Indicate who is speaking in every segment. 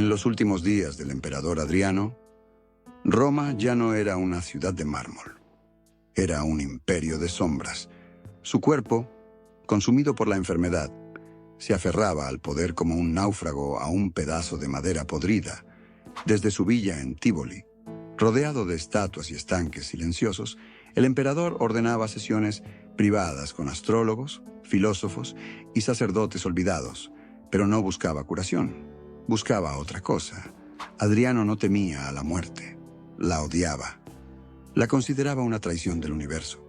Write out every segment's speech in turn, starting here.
Speaker 1: En los últimos días del emperador Adriano, Roma ya no era una ciudad de mármol. Era un imperio de sombras. Su cuerpo, consumido por la enfermedad, se aferraba al poder como un náufrago a un pedazo de madera podrida. Desde su villa en Tívoli, rodeado de estatuas y estanques silenciosos, el emperador ordenaba sesiones privadas con astrólogos, filósofos y sacerdotes olvidados, pero no buscaba curación. Buscaba otra cosa. Adriano no temía a la muerte. La odiaba. La consideraba una traición del universo.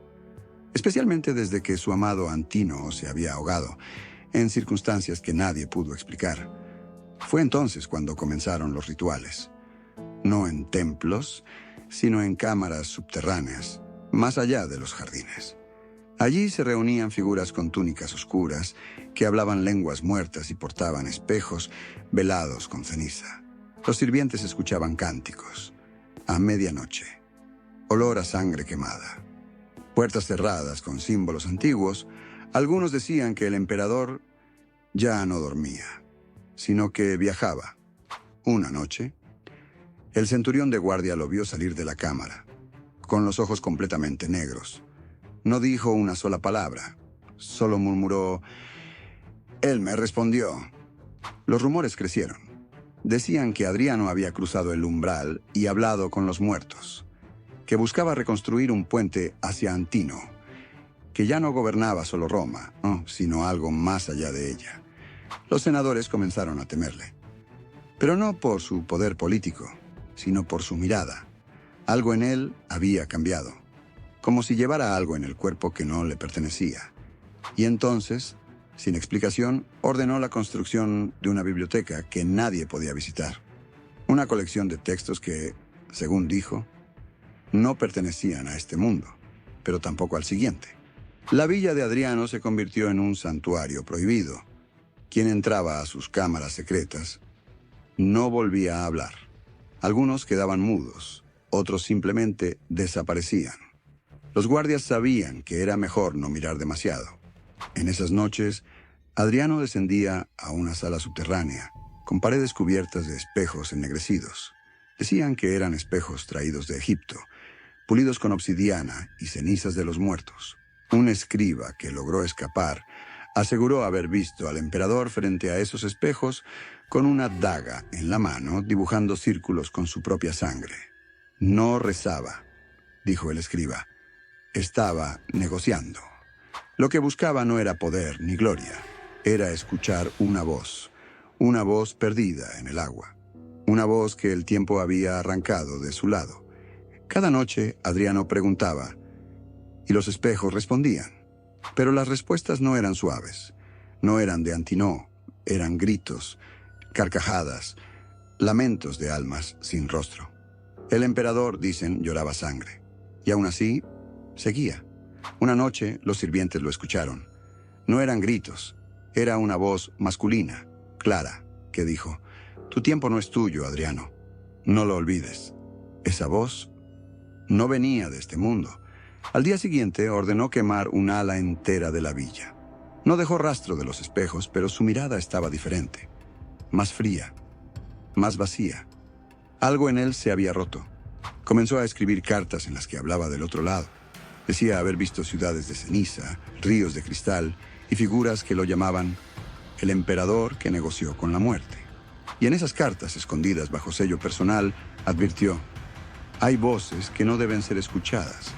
Speaker 1: Especialmente desde que su amado Antino se había ahogado, en circunstancias que nadie pudo explicar. Fue entonces cuando comenzaron los rituales. No en templos, sino en cámaras subterráneas, más allá de los jardines. Allí se reunían figuras con túnicas oscuras, que hablaban lenguas muertas y portaban espejos velados con ceniza. Los sirvientes escuchaban cánticos. A medianoche, olor a sangre quemada. Puertas cerradas con símbolos antiguos. Algunos decían que el emperador ya no dormía, sino que viajaba. Una noche, el centurión de guardia lo vio salir de la cámara, con los ojos completamente negros. No dijo una sola palabra, solo murmuró: «Él me respondió». Los rumores crecieron. Decían que Adriano había cruzado el umbral y hablado con los muertos, que buscaba reconstruir un puente hacia Antino, que ya no gobernaba solo Roma, sino algo más allá de ella. Los senadores comenzaron a temerle, pero no por su poder político, sino por su mirada. Algo en él había cambiado, como si llevara algo en el cuerpo que no le pertenecía. Y entonces, sin explicación, ordenó la construcción de una biblioteca que nadie podía visitar. Una colección de textos que, según dijo, no pertenecían a este mundo, pero tampoco al siguiente. La villa de Adriano se convirtió en un santuario prohibido. Quien entraba a sus cámaras secretas no volvía a hablar. Algunos quedaban mudos, otros simplemente desaparecían. Los guardias sabían que era mejor no mirar demasiado. En esas noches, Adriano descendía a una sala subterránea, con paredes cubiertas de espejos ennegrecidos. Decían que eran espejos traídos de Egipto, pulidos con obsidiana y cenizas de los muertos. Un escriba que logró escapar aseguró haber visto al emperador frente a esos espejos con una daga en la mano, dibujando círculos con su propia sangre. No rezaba, dijo el escriba. Estaba negociando. Lo que buscaba no era poder ni gloria, era escuchar una voz perdida en el agua, una voz que el tiempo había arrancado de su lado. Cada noche Adriano preguntaba, y los espejos respondían. Pero las respuestas no eran suaves, no eran de Antino, eran gritos, carcajadas, lamentos de almas sin rostro. El emperador, dicen, lloraba sangre, y aún así, seguía. Una noche los sirvientes lo escucharon. No eran gritos, era una voz masculina, clara, que dijo: «Tu tiempo no es tuyo, Adriano. No lo olvides». Esa voz no venía de este mundo. Al día siguiente ordenó quemar un ala entera de la villa. No dejó rastro de los espejos, pero su mirada estaba diferente. Más fría, más vacía. Algo en él se había roto. Comenzó a escribir cartas en las que hablaba del otro lado. Decía haber visto ciudades de ceniza, ríos de cristal y figuras que lo llamaban el emperador que negoció con la muerte. Y en esas cartas, escondidas bajo sello personal, advirtió: «Hay voces que no deben ser escuchadas.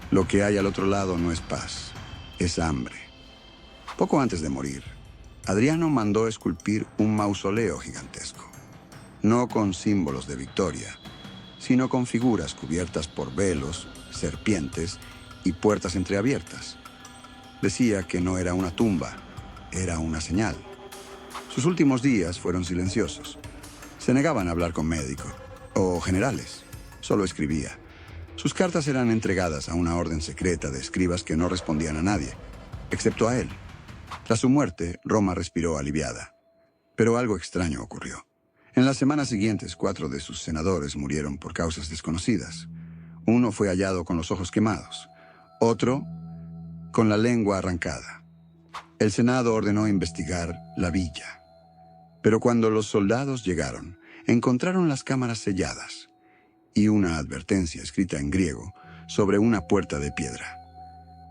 Speaker 1: Lo que hay al otro lado no es paz, es hambre». Poco antes de morir, Adriano mandó esculpir un mausoleo gigantesco, no con símbolos de victoria, sino con figuras cubiertas por velos, serpientes y puertas entreabiertas. Decía que no era una tumba, era una señal. Sus últimos días fueron silenciosos. Se negaban a hablar con médicos o generales, solo escribía. Sus cartas eran entregadas a una orden secreta de escribas que no respondían a nadie, excepto a él. Tras su muerte, Roma respiró aliviada. Pero algo extraño ocurrió. En las semanas siguientes, 4 de sus senadores murieron por causas desconocidas. Uno fue hallado con los ojos quemados, otro con la lengua arrancada. El Senado ordenó investigar la villa. Pero cuando los soldados llegaron, encontraron las cámaras selladas y una advertencia escrita en griego sobre una puerta de piedra.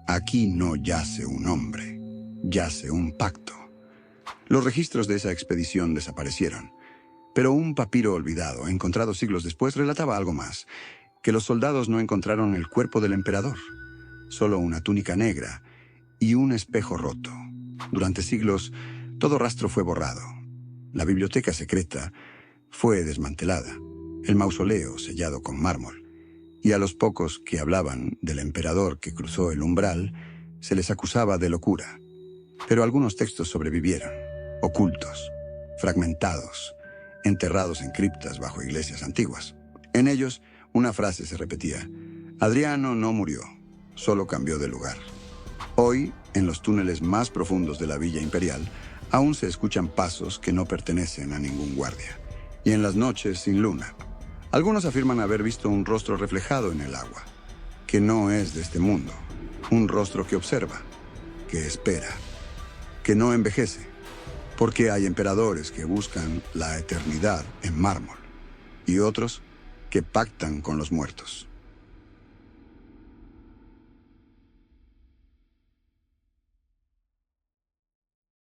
Speaker 1: Aquí no yace un hombre, yace un pacto. Los registros de esa expedición desaparecieron, pero un papiro olvidado, encontrado siglos después, relataba algo más, que los soldados no encontraron el cuerpo del emperador, solo una túnica negra y un espejo roto. Durante siglos, todo rastro fue borrado. La biblioteca secreta fue desmantelada, el mausoleo sellado con mármol, y a los pocos que hablaban del emperador que cruzó el umbral, se les acusaba de locura. Pero algunos textos sobrevivieron, ocultos, fragmentados, enterrados en criptas bajo iglesias antiguas. En ellos, una frase se repetía: Adriano no murió, solo cambió de lugar. Hoy, en los túneles más profundos de la Villa Imperial, aún se escuchan pasos que no pertenecen a ningún guardia. Y en las noches sin luna, algunos afirman haber visto un rostro reflejado en el agua, que no es de este mundo, un rostro que observa, que espera, que no envejece, porque hay emperadores que buscan la eternidad en mármol y otros que pactan con los muertos.